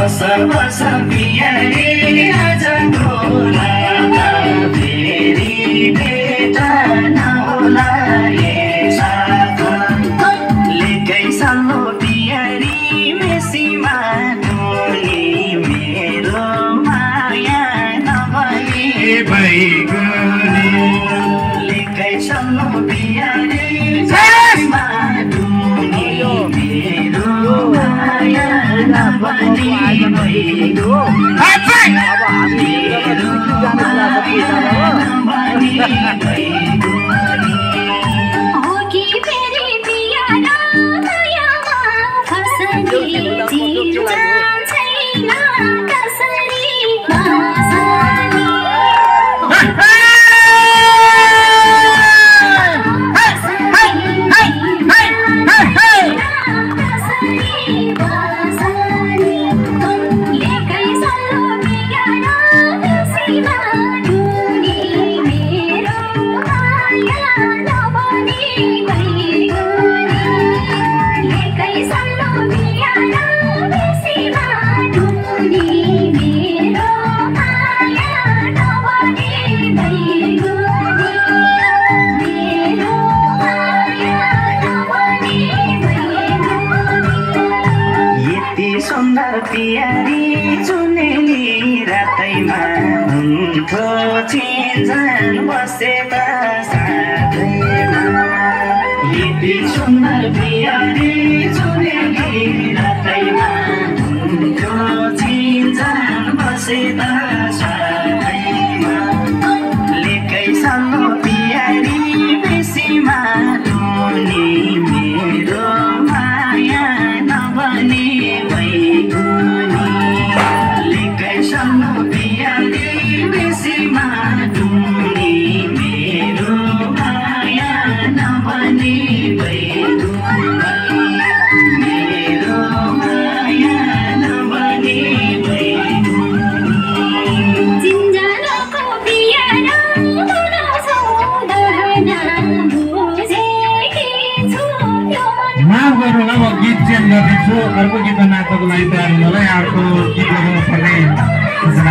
बस पियारी आज ढोला फेरि भेट नहोला ए साथ लेकै सानो पियारी मेसीमा धुनी मेरो माया नभई भइगयो लेकै सानो पियारी मेसीमा धुनी मेरो माया नभई भइगयो अब हामी सुन्दर पियारी चुनेली रातैमा हुन्थ्यो चिन्जान बसेका साथैमा यति सुन्दर पियारी चुनेली रातैमा हुन्थ्यो चिन्जान बसेका साथैमा लेकै सानो पियारी बेसीमा धुनी मेरो माया नबने सानो पियारी बेसीमा धुनी मेरो माया नबने भइगयो मेरो माया नबने भइगयो जिन्जानको पियारा बनाउँछौ दहना बुझेकी छु माफ गर्नु अब गीत चेन्ज गर्दैछु अर्को गीत नाटकको लागि तयार हुनलाई अर्को गीत लगाउनु पर्ने